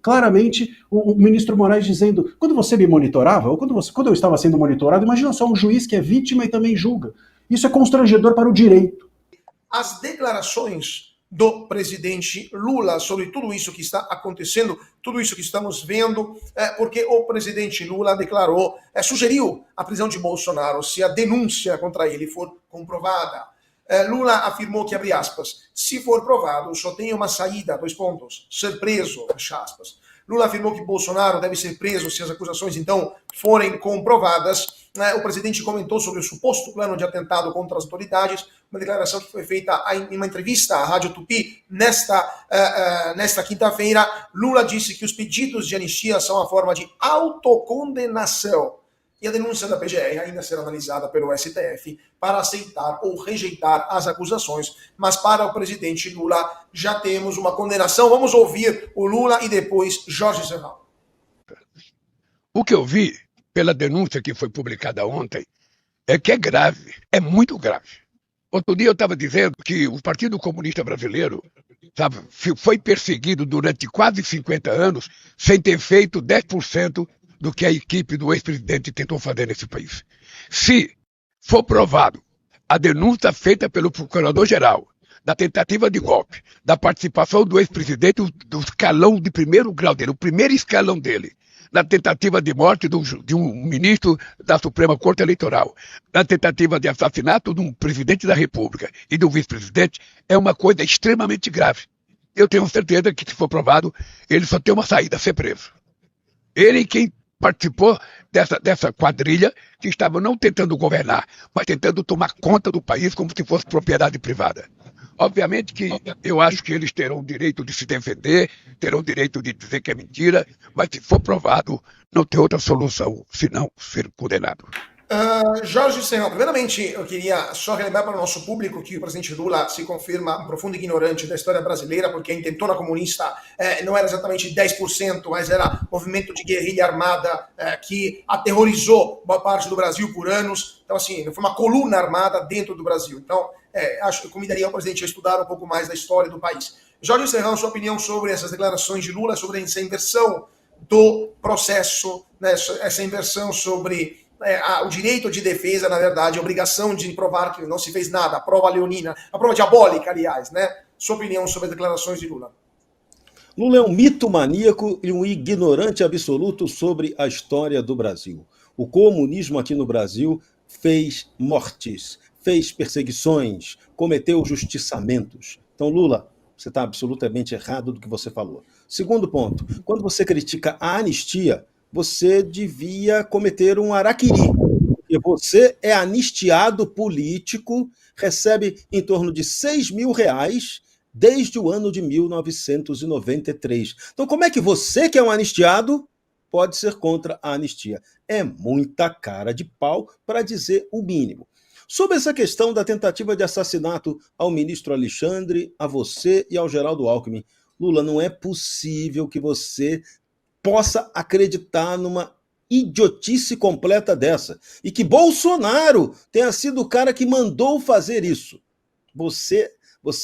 claramente o ministro Moraes dizendo, quando você me monitorava, ou quando eu estava sendo monitorado, imagina só um juiz que é vítima e também julga. Isso é constrangedor para o direito. As declarações do presidente Lula sobre tudo isso que está acontecendo, tudo isso que estamos vendo, porque o presidente Lula declarou, sugeriu a prisão de Bolsonaro se a denúncia contra ele for comprovada. Lula afirmou que, abre aspas, se for provado, só tem uma saída, dois pontos, ser preso, fecha aspas. Lula afirmou que Bolsonaro deve ser preso se as acusações, então, forem comprovadas. O presidente comentou sobre o suposto plano de atentado contra as autoridades, uma declaração que foi feita em uma entrevista à Rádio Tupi nesta quinta-feira. Lula disse que os pedidos de anistia são a forma de autocondenação. E a denúncia da PGR ainda será analisada pelo STF para aceitar ou rejeitar as acusações. Mas para o presidente Lula já temos uma condenação. Vamos ouvir o Lula e depois Jorge Serrão. O que eu vi pela denúncia que foi publicada ontem é que é grave, é muito grave. Outro dia eu estava dizendo que o Partido Comunista Brasileiro, sabe, foi perseguido durante quase 50 anos sem ter feito 10% do que a equipe do ex-presidente tentou fazer nesse país. Se for provado a denúncia feita pelo Procurador-Geral da tentativa de golpe, da participação do ex-presidente do escalão de primeiro grau dele, o primeiro escalão dele, na tentativa de morte de um ministro da Suprema Corte Eleitoral, na tentativa de assassinato de um presidente da República e de um vice-presidente, é uma coisa extremamente grave. Eu tenho certeza que, se for provado, ele só tem uma saída, ser preso. Ele quem participou dessa quadrilha que estava não tentando governar, mas tentando tomar conta do país como se fosse propriedade privada. Obviamente que eu acho que eles terão o direito de se defender, terão o direito de dizer que é mentira, mas se for provado, não tem outra solução senão ser condenado. Jorge Serrão, primeiramente eu queria só relembrar para o nosso público que o presidente Lula se confirma um profundo ignorante da história brasileira, porque a intentona comunista não era exatamente 10%, mas era movimento de guerrilha armada que aterrorizou boa parte do Brasil por anos. Então, assim, foi uma coluna armada dentro do Brasil. Então, acho que eu convidaria o presidente a estudar um pouco mais da história do país. Jorge Serrão, sua opinião sobre essas declarações de Lula, sobre essa inversão do processo, né, essa inversão sobre o direito de defesa, na verdade, a obrigação de provar que não se fez nada, a prova leonina, a prova diabólica, aliás, né? Sua opinião sobre as declarações de Lula? Lula é um mitomaníaco e um ignorante absoluto sobre a história do Brasil. O comunismo aqui no Brasil fez mortes, fez perseguições, cometeu justiçamentos. Então, Lula, você está absolutamente errado do que você falou. Segundo ponto, quando você critica a anistia, você devia cometer um harakiri. Porque você é anistiado político, recebe em torno de R$6.000 desde o ano de 1993. Então, como é que você, que é um anistiado, pode ser contra a anistia? É muita cara de pau, para dizer o mínimo. Sobre essa questão da tentativa de assassinato ao ministro Alexandre, a você e ao Geraldo Alckmin, Lula, não é possível que você possa acreditar numa idiotice completa dessa. E que Bolsonaro tenha sido o cara que mandou fazer isso. Você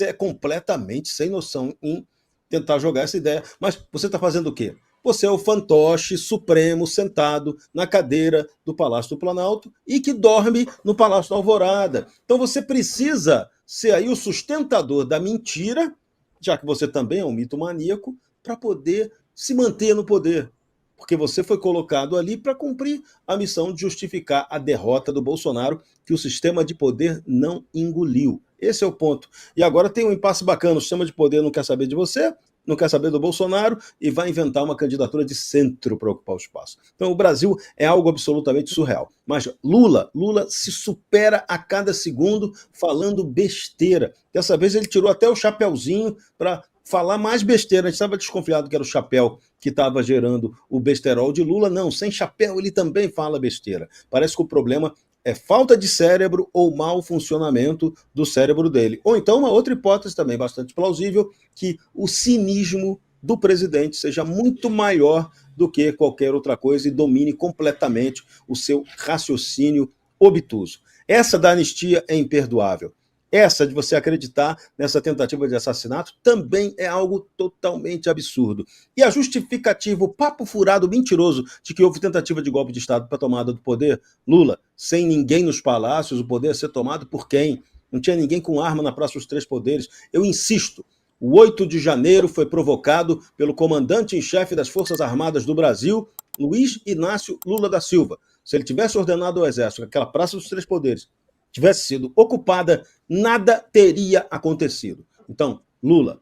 é completamente sem noção em tentar jogar essa ideia. Mas você está fazendo o quê? Você é o fantoche supremo sentado na cadeira do Palácio do Planalto e que dorme no Palácio da Alvorada. Então você precisa ser aí o sustentador da mentira, já que você também é um mitomaníaco, para poder se manter no poder, porque você foi colocado ali para cumprir a missão de justificar a derrota do Bolsonaro, que o sistema de poder não engoliu. Esse é o ponto. E agora tem um impasse bacana, o sistema de poder não quer saber de você, não quer saber do Bolsonaro e vai inventar uma candidatura de centro para ocupar o espaço. Então o Brasil é algo absolutamente surreal. Mas Lula se supera a cada segundo falando besteira. Dessa vez ele tirou até o chapéuzinho para falar mais besteira. A gente estava desconfiado que era o chapéu que estava gerando o besterol de Lula. Não, sem chapéu ele também fala besteira. Parece que o problema é falta de cérebro ou mau funcionamento do cérebro dele. Ou então uma outra hipótese também bastante plausível, que o cinismo do presidente seja muito maior do que qualquer outra coisa e domine completamente o seu raciocínio obtuso. Essa da anistia é imperdoável. essa de você acreditar nessa tentativa de assassinato também é algo totalmente absurdo. E a justificativa, o papo furado mentiroso de que houve tentativa de golpe de Estado para a tomada do poder, Lula, sem ninguém nos palácios, o poder a ser tomado por quem? Não tinha ninguém com arma na Praça dos Três Poderes. Eu insisto, o 8 de janeiro foi provocado pelo comandante-em-chefe das Forças Armadas do Brasil, Luiz Inácio Lula da Silva. Se ele tivesse ordenado ao Exército que aquela Praça dos Três Poderes tivesse sido ocupada, nada teria acontecido. Então, Lula,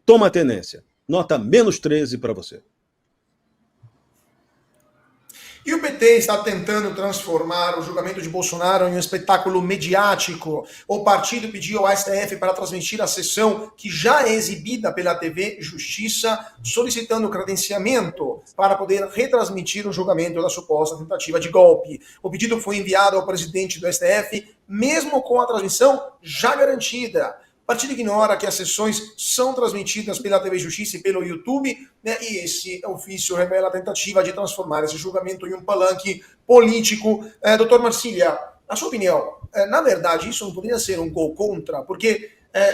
toma a tenência. Nota -13 para você. E o PT está tentando transformar o julgamento de Bolsonaro em um espetáculo mediático. O partido pediu ao STF para transmitir a sessão que já é exibida pela TV Justiça, solicitando credenciamento para poder retransmitir o julgamento da suposta tentativa de golpe. O pedido foi enviado ao presidente do STF, mesmo com a transmissão já garantida. O partido ignora que as sessões são transmitidas pela TV Justiça e pelo YouTube, né, e esse ofício revela a tentativa de transformar esse julgamento em um palanque político. Doutor Marcília, na sua opinião, na verdade, isso não poderia ser um gol contra, porque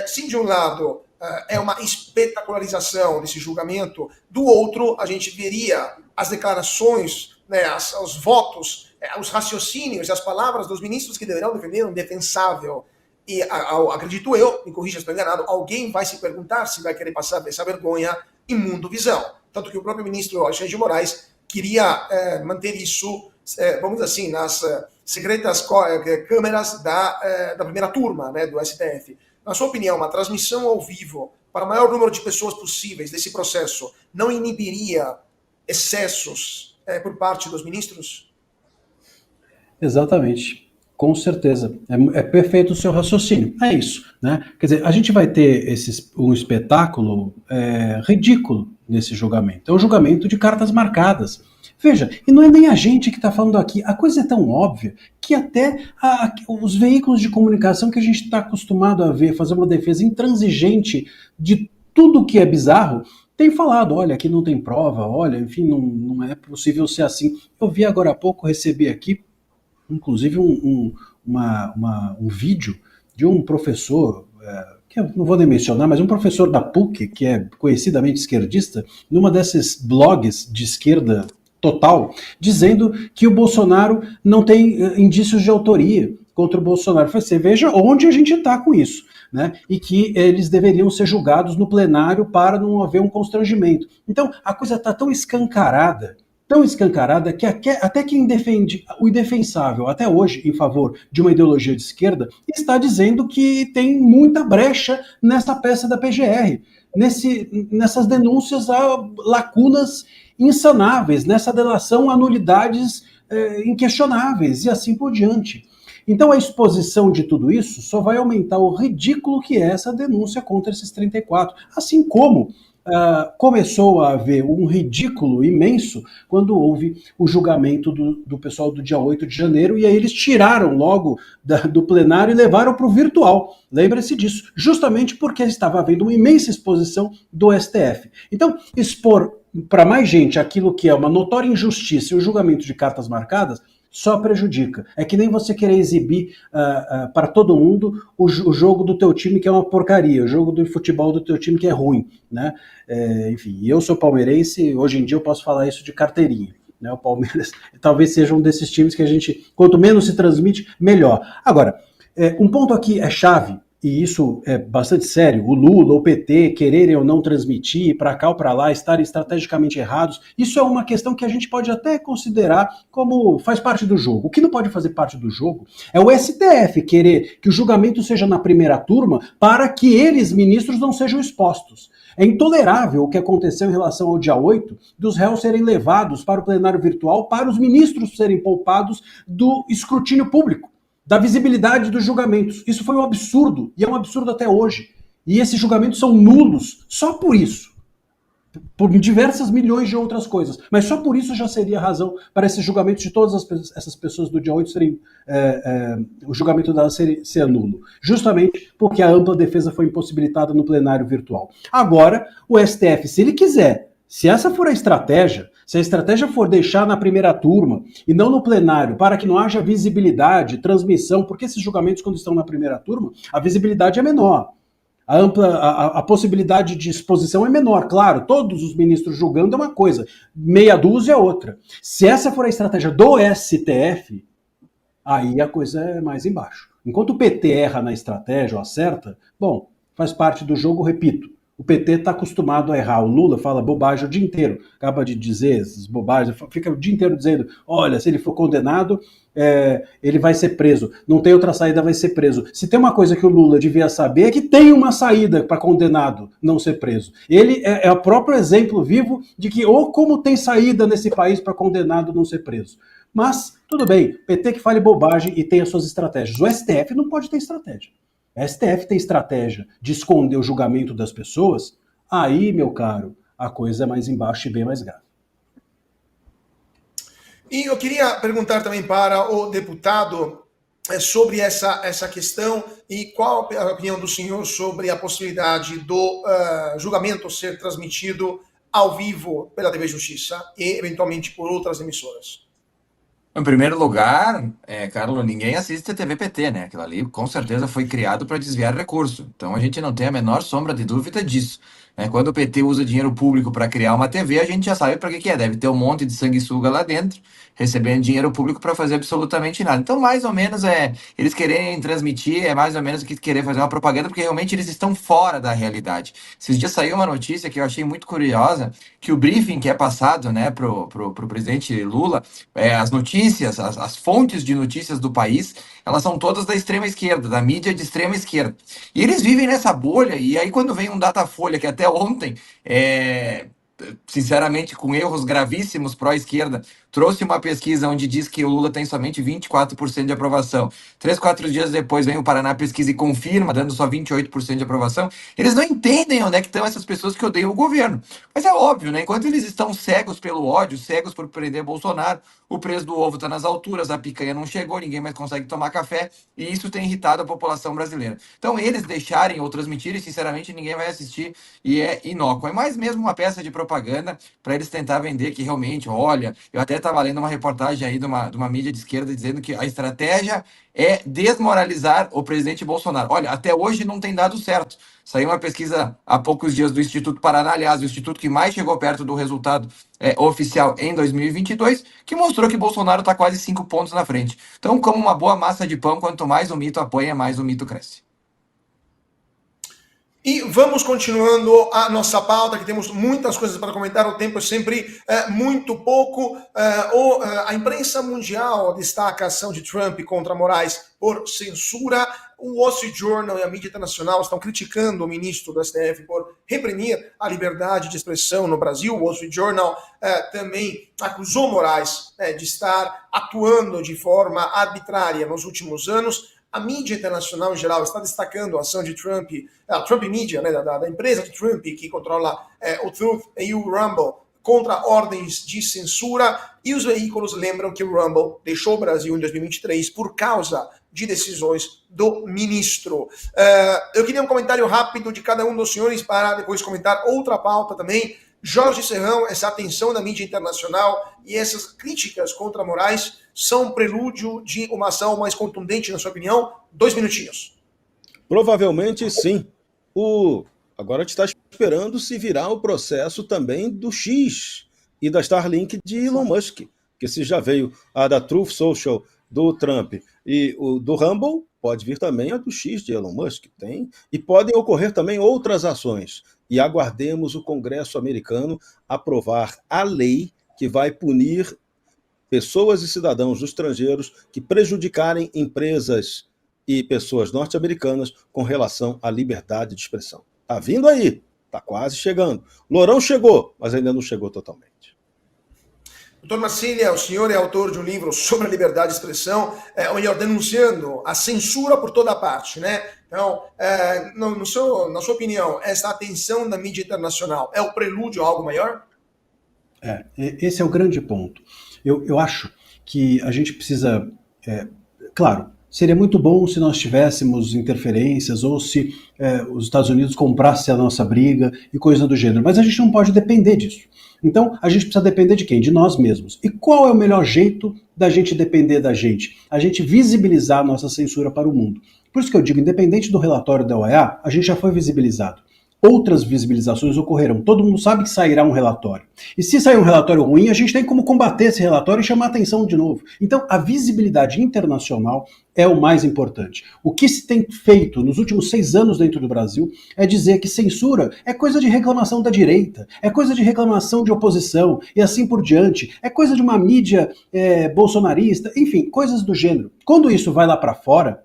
se de um lado é uma espetacularização desse julgamento, do outro a gente veria as declarações, né, os votos, os raciocínios e as palavras dos ministros que deverão defender um defensável. E acredito eu, me corrija se estou enganado, alguém vai se perguntar se vai querer passar essa vergonha em Mundo Visão. Tanto que o próprio ministro Alexandre de Moraes queria manter isso, vamos dizer assim, nas secretas câmeras da primeira turma, né, do STF. Na sua opinião, uma transmissão ao vivo para o maior número de pessoas possíveis desse processo não inibiria excessos por parte dos ministros? Exatamente. Com certeza. É perfeito o seu raciocínio. É isso, né? Quer dizer, a gente vai ter um espetáculo ridículo nesse julgamento. É um julgamento de cartas marcadas. Veja, e não é nem a gente que está falando aqui. A coisa é tão óbvia que até os veículos de comunicação que a gente está acostumado a ver fazer uma defesa intransigente de tudo que é bizarro, tem falado, olha, aqui não tem prova, olha, enfim, não é possível ser assim. Eu vi agora há pouco, recebi aqui, inclusive um vídeo de um professor, que eu não vou nem mencionar, mas um professor da PUC, que é conhecidamente esquerdista, numa desses blogs de esquerda total, dizendo que o Bolsonaro não tem indícios de autoria contra o Bolsonaro. Você veja onde a gente está com isso, né? E que eles deveriam ser julgados no plenário para não haver um constrangimento. Então, a coisa está tão escancarada que até quem defende o indefensável até hoje em favor de uma ideologia de esquerda está dizendo que tem muita brecha nessa peça da PGR, nessas denúncias a lacunas insanáveis, nessa delação a nulidades inquestionáveis e assim por diante. Então a exposição de tudo isso só vai aumentar o ridículo que é essa denúncia contra esses 34, assim como começou a haver um ridículo imenso quando houve o julgamento do pessoal do dia 8 de janeiro, e aí eles tiraram logo do plenário e levaram para o virtual. Lembre-se disso, justamente porque estava havendo uma imensa exposição do STF. Então, expor para mais gente aquilo que é uma notória injustiça e o julgamento de cartas marcadas só prejudica. É que nem você querer exibir para todo mundo o jogo do teu time que é uma porcaria, o jogo do futebol do teu time que é ruim, né? Enfim, eu sou palmeirense, hoje em dia eu posso falar isso de carteirinha, né? O Palmeiras talvez seja um desses times que a gente, quanto menos se transmite, melhor. Agora, um ponto aqui é chave, e isso é bastante sério, o Lula, o PT quererem ou não transmitir, para cá ou para lá, estarem estrategicamente errados, isso é uma questão que a gente pode até considerar como faz parte do jogo. O que não pode fazer parte do jogo é o STF querer que o julgamento seja na primeira turma para que eles, ministros, não sejam expostos. É intolerável o que aconteceu em relação ao dia 8, dos réus serem levados para o plenário virtual, para os ministros serem poupados do escrutínio público, da visibilidade dos julgamentos. Isso foi um absurdo, e é um absurdo até hoje. E esses julgamentos são nulos só por isso. Por diversas milhões de outras coisas. Mas só por isso já seria razão para esses julgamentos de todas essas pessoas do dia 8 serem... o julgamento delas ser nulo. Justamente porque a ampla defesa foi impossibilitada no plenário virtual. Agora, o STF, se ele quiser Se essa for a estratégia, se a estratégia for deixar na primeira turma e não no plenário, para que não haja visibilidade, transmissão, porque esses julgamentos, quando estão na primeira turma, a visibilidade é menor. A possibilidade de exposição é menor, claro, todos os ministros julgando é uma coisa, meia dúzia é outra. Se essa for a estratégia do STF, aí a coisa é mais embaixo. Enquanto o PT erra na estratégia ou acerta, bom, faz parte do jogo, repito. O PT está acostumado a errar. O Lula fala bobagem o dia inteiro. Acaba de dizer essas bobagens, fica o dia inteiro dizendo, olha, se ele for condenado, ele vai ser preso. Não tem outra saída, vai ser preso. Se tem uma coisa que o Lula devia saber, é que tem uma saída para condenado não ser preso. Ele é o próprio exemplo vivo de que, ou como tem saída nesse país para condenado não ser preso. Mas, tudo bem, PT que fale bobagem e tem as suas estratégias. O STF não pode ter estratégia. A STF tem estratégia de esconder o julgamento das pessoas, aí, meu caro, a coisa é mais embaixo e bem mais grave. E eu queria perguntar também para o deputado sobre essa questão e qual a opinião do senhor sobre a possibilidade do julgamento ser transmitido ao vivo pela TV Justiça e, eventualmente, por outras emissoras. Em primeiro lugar, Carlos, ninguém assiste a TV PT, né? Aquilo ali com certeza foi criado para desviar recurso. Então a gente não tem a menor sombra de dúvida disso. Quando o PT usa dinheiro público para criar uma TV, a gente já sabe para que é. Deve ter um monte de sanguessuga lá dentro, recebendo dinheiro público para fazer absolutamente nada. Então, mais ou menos, eles querem transmitir, é mais ou menos que querer fazer uma propaganda, porque realmente eles estão fora da realidade. Esses dias saiu uma notícia que eu achei muito curiosa, que o briefing que é passado, né, pro presidente Lula, as notícias, as fontes de notícias do país, elas são todas da extrema esquerda, da mídia de extrema esquerda. E eles vivem nessa bolha, e aí quando vem um Datafolha, que até ontem, sinceramente, com erros gravíssimos pró-esquerda, trouxe uma pesquisa onde diz que o Lula tem somente 24% de aprovação. 3, 4 dias depois vem o Paraná Pesquisa e confirma, dando só 28% de aprovação. Eles não entendem onde é que estão essas pessoas que odeiam o governo. Mas é óbvio, né? Enquanto eles estão cegos pelo ódio, cegos por prender Bolsonaro, o preço do ovo está nas alturas, a picanha não chegou, ninguém mais consegue tomar café, e isso tem irritado a população brasileira. Então, eles deixarem ou transmitirem, sinceramente, ninguém vai assistir e é inócuo. É mais mesmo uma peça de propaganda para eles tentar vender que realmente, olha, eu até estava lendo uma reportagem aí de uma mídia de esquerda dizendo que a estratégia é desmoralizar o presidente Bolsonaro. Olha, até hoje não tem dado certo. Saiu uma pesquisa há poucos dias do Instituto Paraná, aliás, o instituto que mais chegou perto do resultado oficial em 2022, que mostrou que Bolsonaro está quase 5 pontos na frente. Então, como uma boa massa de pão, quanto mais o mito apanha, mais o mito cresce. E vamos continuando a nossa pauta, que temos muitas coisas para comentar, o tempo é sempre muito pouco. A imprensa mundial destaca a ação de Trump contra Moraes por censura. O Wall Street Journal e a mídia internacional estão criticando o ministro do STF por reprimir a liberdade de expressão no Brasil. O Wall Street Journal também acusou Moraes de estar atuando de forma arbitrária nos últimos anos. A mídia internacional em geral está destacando a ação de Trump, a Trump Media, né, da empresa de Trump, que controla o Truth e o Rumble, contra ordens de censura, e os veículos lembram que o Rumble deixou o Brasil em 2023 por causa de decisões do ministro. Eu queria um comentário rápido de cada um dos senhores para depois comentar outra pauta também. Jorge Serrão, essa atenção da mídia internacional e essas críticas contra Moraes são prelúdio de uma ação mais contundente, na sua opinião? 2 minutinhos. Provavelmente sim. Agora a gente está esperando se virar o processo também do X e da Starlink de Elon Musk, que se já veio a da Truth Social do Trump e o do Rumble, pode vir também a do X de Elon Musk. Tem, e podem ocorrer também outras ações. E aguardemos o Congresso americano aprovar a lei que vai punir pessoas e cidadãos estrangeiros que prejudicarem empresas e pessoas norte-americanas com relação à liberdade de expressão. Tá vindo aí, tá quase chegando. Lourão chegou, mas ainda não chegou totalmente. Doutor Marcília, o senhor é autor de um livro sobre a liberdade de expressão, ou melhor, denunciando a censura por toda parte, né? Então, na sua opinião, essa atenção da mídia internacional é o prelúdio a algo maior? Esse é o grande ponto. Eu acho que a gente precisa, claro, Seria muito bom se nós tivéssemos interferências ou se os Estados Unidos comprassem a nossa briga e coisa do gênero, mas a gente não pode depender disso. Então, a gente precisa depender de quem? De nós mesmos. E qual é o melhor jeito da gente depender da gente? A gente visibilizar a nossa censura para o mundo. Por isso que eu digo, independente do relatório da OEA, a gente já foi visibilizado. Outras visibilizações ocorrerão. Todo mundo sabe que sairá um relatório. E se sair um relatório ruim, a gente tem como combater esse relatório e chamar atenção de novo. Então, a visibilidade internacional é o mais importante. O que se tem feito nos últimos 6 anos dentro do Brasil é dizer que censura é coisa de reclamação da direita, é coisa de reclamação de oposição e assim por diante, é coisa de uma mídia bolsonarista, enfim, coisas do gênero. Quando isso vai lá para fora,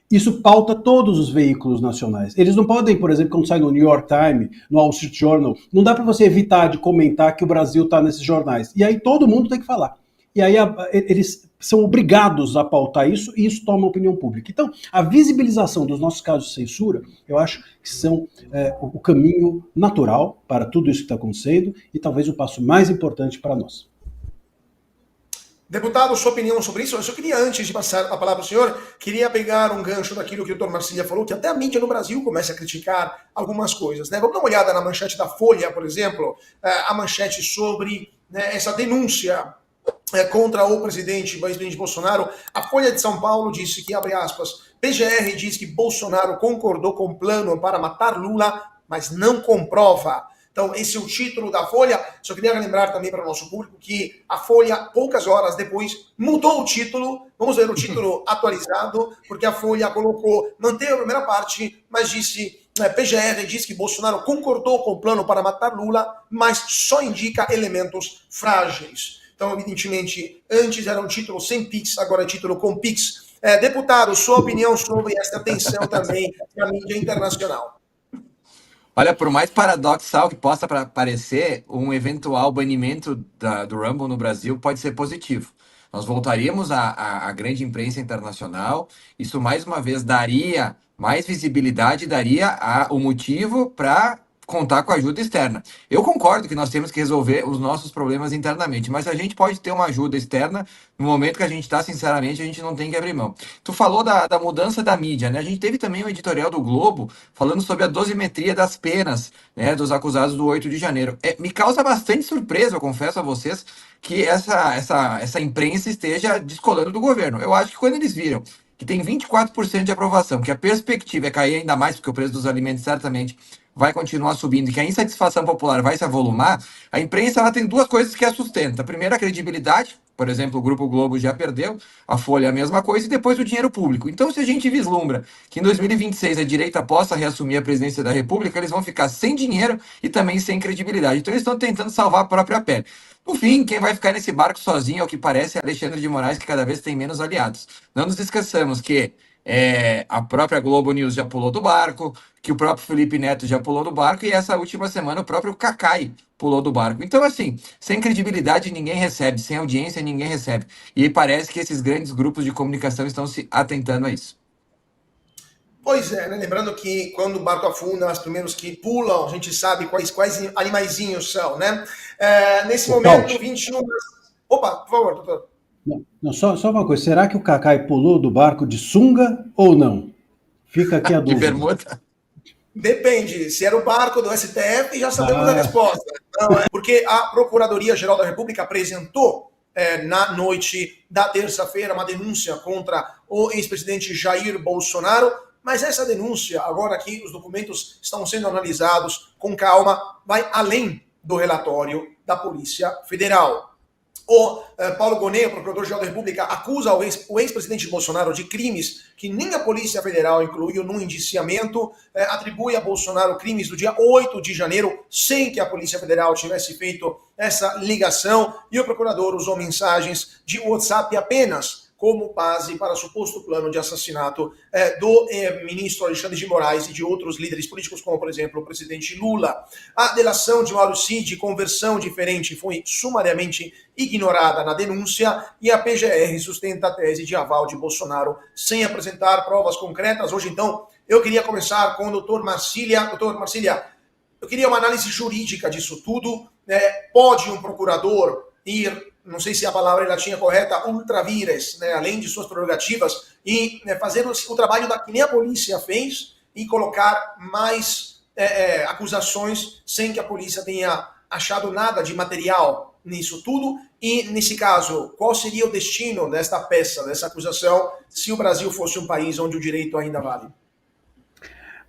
isso pauta todos os veículos nacionais. Eles não podem, por exemplo, quando sai no New York Times, no Wall Street Journal, não dá para você evitar de comentar que o Brasil está nesses jornais. E aí todo mundo tem que falar. E aí eles são obrigados a pautar isso e isso toma a opinião pública. Então, a visibilização dos nossos casos de censura, eu acho que são o caminho natural para tudo isso que está acontecendo e talvez o passo mais importante para nós. Deputado, sua opinião sobre isso? Eu só queria, antes de passar a palavra ao senhor, queria pegar um gancho daquilo que o doutor Marcília falou, que até a mídia no Brasil começa a criticar algumas coisas, né? Vamos dar uma olhada na manchete da Folha, por exemplo, a manchete sobre essa denúncia contra o ex-presidente Bolsonaro. A Folha de São Paulo disse que, abre aspas, PGR diz que Bolsonaro concordou com o plano para matar Lula, mas não comprova. Então, esse é o título da Folha. Só queria lembrar também para o nosso público que a Folha, poucas horas depois, mudou o título. Vamos ver o título atualizado, porque a Folha manteve a primeira parte, mas disse, PGR diz que Bolsonaro concordou com o plano para matar Lula, mas só indica elementos frágeis. Então, evidentemente, antes era um título sem Pix, agora é título com Pix. Deputado, sua opinião sobre essa tensão também na mídia internacional? Olha, por mais paradoxal que possa parecer, um eventual banimento do Rumble no Brasil pode ser positivo. Nós voltaríamos à grande imprensa internacional, isso mais uma vez daria mais visibilidade, daria o motivo para contar com a ajuda externa. Eu concordo que nós temos que resolver os nossos problemas internamente, mas a gente pode ter uma ajuda externa no momento que a gente está, sinceramente, a gente não tem que abrir mão. Tu falou da mudança da mídia, né? A gente teve também um editorial do Globo falando sobre a dosimetria das penas, né, dos acusados do 8 de janeiro. Me causa bastante surpresa, eu confesso a vocês, que essa imprensa esteja descolando do governo. Eu acho que quando eles viram que tem 24% de aprovação, que a perspectiva é cair ainda mais, porque o preço dos alimentos certamente vai continuar subindo e que a insatisfação popular vai se avolumar, a imprensa ela tem 2 coisas que a sustenta. Primeiro, a credibilidade, por exemplo, o Grupo Globo já perdeu, a Folha a mesma coisa, e depois o dinheiro público. Então, se a gente vislumbra que em 2026 a direita possa reassumir a presidência da República, eles vão ficar sem dinheiro e também sem credibilidade. Então, eles estão tentando salvar a própria pele. No fim, quem vai ficar nesse barco sozinho, ao que parece, é Alexandre de Moraes, que cada vez tem menos aliados. Não nos esqueçamos que a própria Globo News já pulou do barco, que o próprio Felipe Neto já pulou do barco, e essa última semana o próprio Cacai pulou do barco. Então, assim, sem credibilidade ninguém recebe, sem audiência ninguém recebe. E parece que esses grandes grupos de comunicação estão se atentando a isso. Pois é, né? Lembrando que quando o barco afunda, os primeiros que pulam, a gente sabe quais animaizinhos são, né? Nesse momento, 21... Opa, por favor, doutor. Não, só uma coisa, será que o Cacai pulou do barco de sunga ou não? Fica aqui a dúvida. De bermuda? Depende, se era o barco do STF, já sabemos a resposta. Não, porque a Procuradoria-Geral da República apresentou na noite da terça-feira uma denúncia contra o ex-presidente Jair Bolsonaro, mas essa denúncia, agora que os documentos estão sendo analisados com calma, vai além do relatório da Polícia Federal. O Paulo Gonet, procurador-geral da República, acusa o ex-presidente Bolsonaro de crimes que nem a Polícia Federal incluiu no indiciamento, atribui a Bolsonaro crimes do dia 8 de janeiro, sem que a Polícia Federal tivesse feito essa ligação, e o procurador usou mensagens de WhatsApp apenas como base para suposto plano de assassinato do ministro Alexandre de Moraes e de outros líderes políticos, como, por exemplo, o presidente Lula. A delação de Mauro Cid, conversão diferente, foi sumariamente ignorada na denúncia, e a PGR sustenta a tese de aval de Bolsonaro sem apresentar provas concretas. Hoje, então, eu queria começar com o doutor Marcília. Doutor Marcília, eu queria uma análise jurídica disso tudo. Pode um procurador ir não sei se a palavra latina correta, ultra vires, né, além de suas prerrogativas, e fazer o trabalho que nem a polícia fez e colocar mais acusações sem que a polícia tenha achado nada de material nisso tudo. E, nesse caso, qual seria o destino desta peça, dessa acusação, se o Brasil fosse um país onde o direito ainda vale?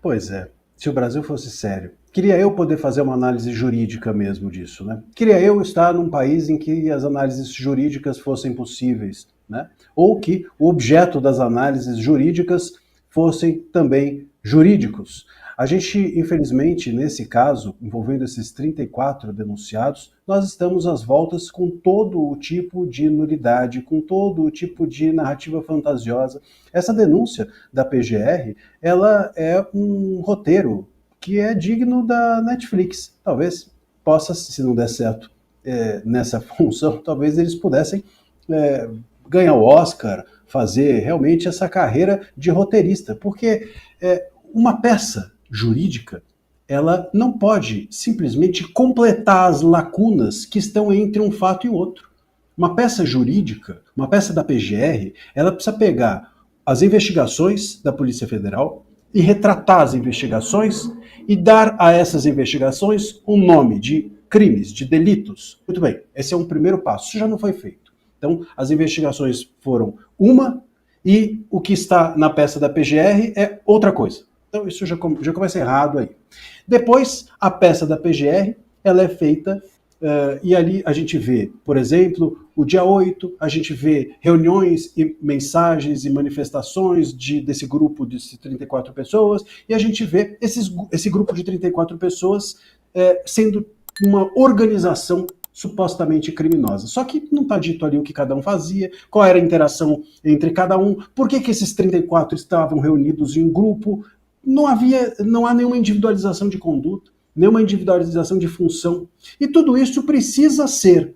Pois é, se o Brasil fosse sério. Queria eu poder fazer uma análise jurídica mesmo disso, né? Queria eu estar num país em que as análises jurídicas fossem possíveis, né? Ou que o objeto das análises jurídicas fossem também jurídicos. A gente, infelizmente, nesse caso, envolvendo esses 34 denunciados, nós estamos às voltas com todo o tipo de nulidade, com todo o tipo de narrativa fantasiosa. Essa denúncia da PGR, ela é um roteiro que é digno da Netflix. Talvez possa, se não der certo nessa função, talvez eles pudessem ganhar o Oscar, fazer realmente essa carreira de roteirista, porque uma peça jurídica, ela não pode simplesmente completar as lacunas que estão entre um fato e outro. Uma peça jurídica, uma peça da PGR, ela precisa pegar as investigações da Polícia Federal e retratar as investigações e dar a essas investigações um nome de crimes, de delitos. Muito bem, esse é um primeiro passo. Isso já não foi feito. Então, as investigações foram uma e o que está na peça da PGR é outra coisa. Então isso já começa errado aí. Depois, a peça da PGR, ela é feita, e ali a gente vê, por exemplo, o dia 8, a gente vê reuniões e mensagens e manifestações desse grupo de 34 pessoas, e a gente vê esse grupo de 34 pessoas sendo uma organização supostamente criminosa. Só que não está dito ali o que cada um fazia, qual era a interação entre cada um, por que esses 34 estavam reunidos em um grupo. Não há nenhuma individualização de conduta, nenhuma individualização de função. E tudo isso precisa ser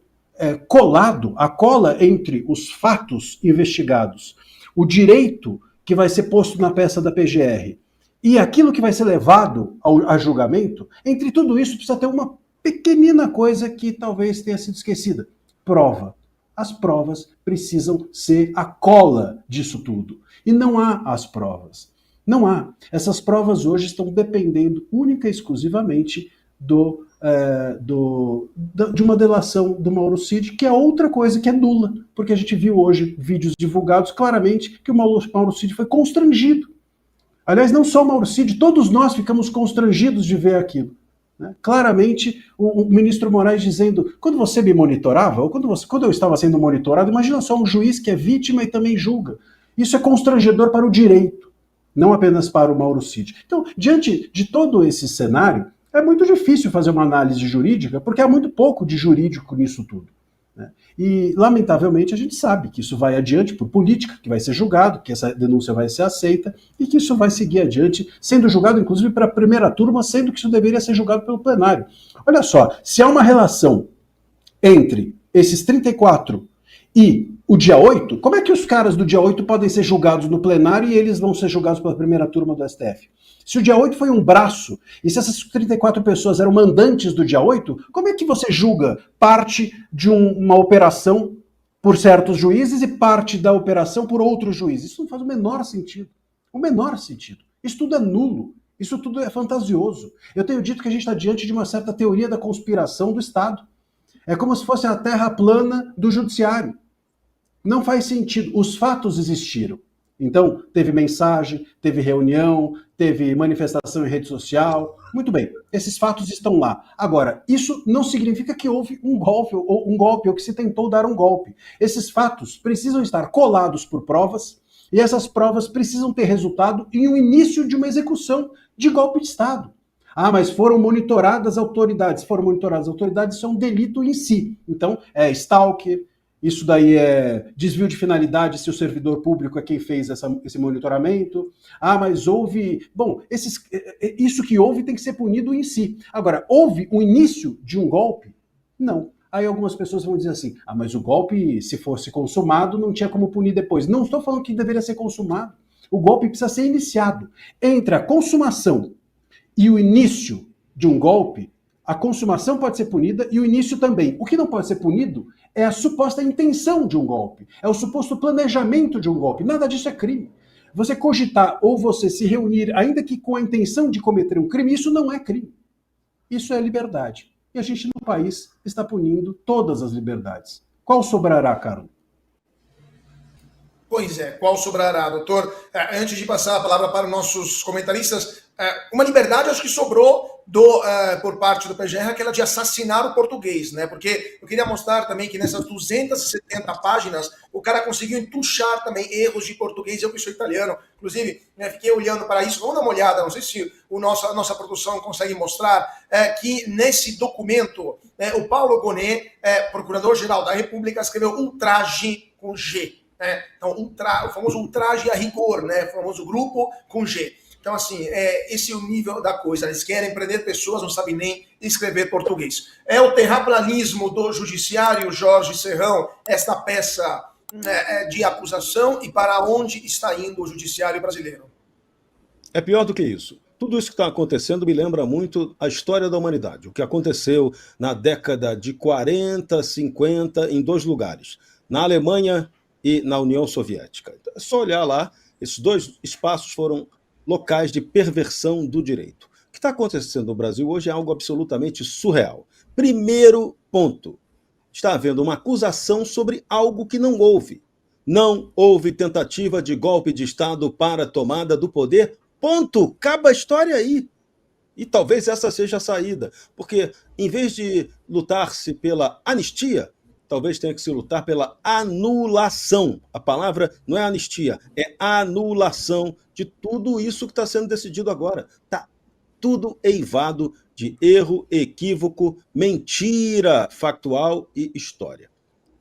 colado, a cola entre os fatos investigados, o direito que vai ser posto na peça da PGR e aquilo que vai ser levado a julgamento. Entre tudo isso precisa ter uma pequenina coisa que talvez tenha sido esquecida: prova. As provas precisam ser a cola disso tudo. E não há as provas. Não há. Essas provas hoje estão dependendo única e exclusivamente de uma delação do Mauro Cid, que é outra coisa que é nula, porque a gente viu hoje vídeos divulgados claramente que o Mauro Cid foi constrangido. Aliás, não só o Mauro Cid, todos nós ficamos constrangidos de ver aquilo. Né? Claramente, o ministro Moraes dizendo: quando você me monitorava, ou quando eu estava sendo monitorado, imagina só um juiz que é vítima e também julga. Isso é constrangedor para o direito, não apenas para o Mauro Cid. Então, diante de todo esse cenário, é muito difícil fazer uma análise jurídica, porque há muito pouco de jurídico nisso tudo. Né? E, lamentavelmente, a gente sabe que isso vai adiante por política, que vai ser julgado, que essa denúncia vai ser aceita, e que isso vai seguir adiante, sendo julgado, inclusive, para a primeira turma, sendo que isso deveria ser julgado pelo plenário. Olha só, se há uma relação entre esses 34 e o dia 8, como é que os caras do dia 8 podem ser julgados no plenário e eles vão ser julgados pela primeira turma do STF? Se o dia 8 foi um braço, e se essas 34 pessoas eram mandantes do dia 8, como é que você julga parte de uma operação por certos juízes e parte da operação por outros juízes? Isso não faz o menor sentido. O menor sentido. Isso tudo é nulo. Isso tudo é fantasioso. Eu tenho dito que a gente está diante de uma certa teoria da conspiração do Estado. É como se fosse a terra plana do judiciário. Não faz sentido. Os fatos existiram. Então, teve mensagem, teve reunião, teve manifestação em rede social. Muito bem, esses fatos estão lá. Agora, isso não significa que houve um golpe ou que se tentou dar um golpe. Esses fatos precisam estar colados por provas e essas provas precisam ter resultado em um início de uma execução de golpe de Estado. Ah, mas foram monitoradas autoridades. Foram monitoradas autoridades, isso é um delito em si. Então, é stalker. Isso daí é desvio de finalidade se o servidor público é quem fez esse monitoramento. Ah, mas houve... Bom, isso que houve tem que ser punido em si. Agora, houve o início de um golpe? Não. Aí algumas pessoas vão dizer assim: ah, mas o golpe, se fosse consumado, não tinha como punir depois. Não estou falando que deveria ser consumado. O golpe precisa ser iniciado. Entre a consumação e o início de um golpe, A consumação pode ser punida e o início também. O que não pode ser punido é a suposta intenção de um golpe, é o suposto planejamento de um golpe. Nada disso é crime. Você cogitar ou você se reunir, ainda que com a intenção de cometer um crime, isso não é crime. Isso é liberdade. E a gente no país está punindo todas as liberdades. Qual sobrará, Carlos? Pois é, qual sobrará, doutor? Antes de passar a palavra para os nossos comentaristas, uma liberdade acho que sobrou por parte do PGR, aquela de assassinar o português, né? Porque eu queria mostrar também que nessas 270 páginas o cara conseguiu entuchar também erros de português. Eu que sou italiano, inclusive, né, fiquei olhando para isso. Vamos dar uma olhada, não sei se a nossa produção consegue mostrar que nesse documento o Paulo Gonet, procurador-geral da República, escreveu ultraje com G. Então, o famoso ultraje a rigor, né? O famoso grupo com G. Então, assim, esse é o nível da coisa. Eles querem prender pessoas, não sabem nem escrever português. É o terraplanismo do judiciário, Jorge Serrão, esta peça de acusação, e para onde está indo o judiciário brasileiro? É pior do que isso. Tudo isso que está acontecendo me lembra muito a história da humanidade. O que aconteceu na década de 40, 50, em 2 lugares. Na Alemanha e na União Soviética. Então, é só olhar lá, esses 2 espaços foram locais de perversão do direito. O que está acontecendo no Brasil hoje é algo absolutamente surreal. Primeiro ponto, está havendo uma acusação sobre algo que não houve. Não houve tentativa de golpe de Estado para a tomada do poder, ponto. Acaba a história aí. E talvez essa seja a saída, porque em vez de lutar-se pela anistia, talvez tenha que se lutar pela anulação. A palavra não é anistia, é anulação de tudo isso que está sendo decidido agora. Está tudo eivado de erro, equívoco, mentira factual e história.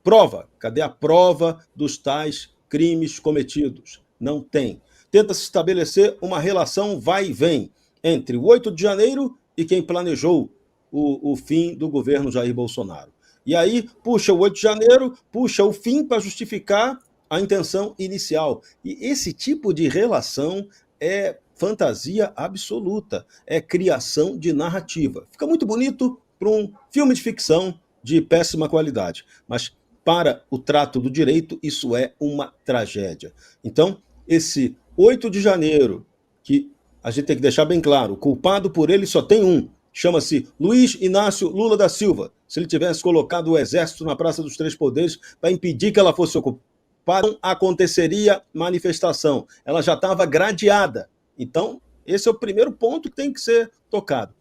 Prova. Cadê a prova dos tais crimes cometidos? Não tem. Tenta-se estabelecer uma relação vai e vem entre o 8 de janeiro e quem planejou o fim do governo Jair Bolsonaro. E aí puxa o 8 de janeiro, puxa o fim para justificar a intenção inicial. E esse tipo de relação é fantasia absoluta, é criação de narrativa. Fica muito bonito para um filme de ficção de péssima qualidade, mas para o trato do direito isso é uma tragédia. Então, esse 8 de janeiro, que a gente tem que deixar bem claro, o culpado por ele só tem um, chama-se Luiz Inácio Lula da Silva. Se ele tivesse colocado o exército na Praça dos Três Poderes para impedir que ela fosse ocupada, não aconteceria manifestação. Ela já estava gradeada. Então, esse é o primeiro ponto que tem que ser tocado.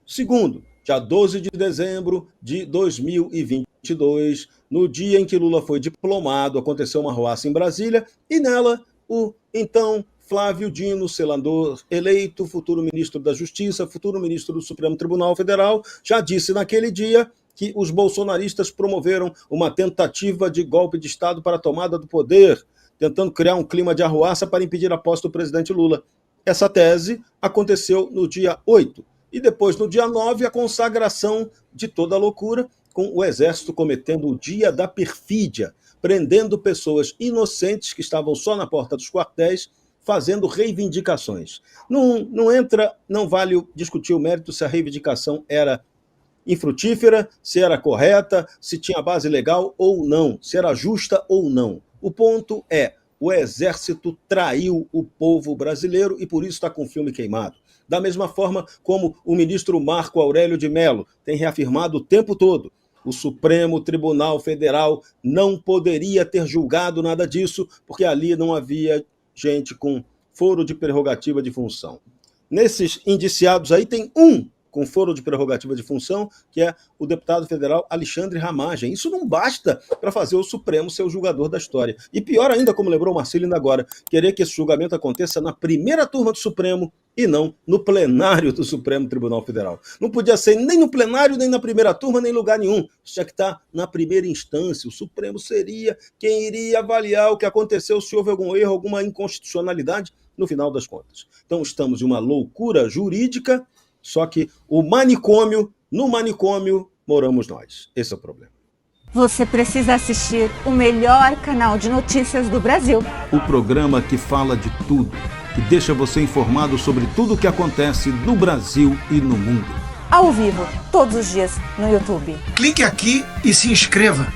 Segundo, dia 12 de dezembro de 2022, no dia em que Lula foi diplomado, aconteceu uma arruaça em Brasília, e nela o então Flávio Dino, senador eleito, futuro ministro da Justiça, futuro ministro do Supremo Tribunal Federal, já disse naquele dia que os bolsonaristas promoveram uma tentativa de golpe de Estado para a tomada do poder, tentando criar um clima de arruaça para impedir a posse do presidente Lula. Essa tese aconteceu no dia 8. E depois, no dia 9, a consagração de toda a loucura, com o Exército cometendo o dia da perfídia, prendendo pessoas inocentes que estavam só na porta dos quartéis, fazendo reivindicações. Não vale discutir o mérito se a reivindicação era infrutífera, se era correta, se tinha base legal ou não, se era justa ou não. O ponto é, o Exército traiu o povo brasileiro e por isso está com o filme queimado. Da mesma forma como o ministro Marco Aurélio de Mello tem reafirmado o tempo todo, o Supremo Tribunal Federal não poderia ter julgado nada disso, porque ali não havia gente com foro de prerrogativa de função. Nesses indiciados aí tem um com foro de prerrogativa de função, que é o deputado federal Alexandre Ramagem. Isso não basta para fazer o Supremo ser o julgador da história. E pior ainda, como lembrou o Marcílio ainda agora, querer que esse julgamento aconteça na primeira turma do Supremo e não no plenário do Supremo Tribunal Federal. Não podia ser nem no plenário, nem na primeira turma, nem em lugar nenhum. Isso tinha que estar na primeira instância. O Supremo seria quem iria avaliar o que aconteceu, se houve algum erro, alguma inconstitucionalidade, no final das contas. Então estamos em uma loucura jurídica, só que no manicômio moramos nós. Esse é o problema. Você precisa assistir o melhor canal de notícias do Brasil. O programa que fala de tudo, que deixa você informado sobre tudo o que acontece no Brasil e no mundo. ao vivo, todos os dias no YouTube. Clique aqui e se inscreva.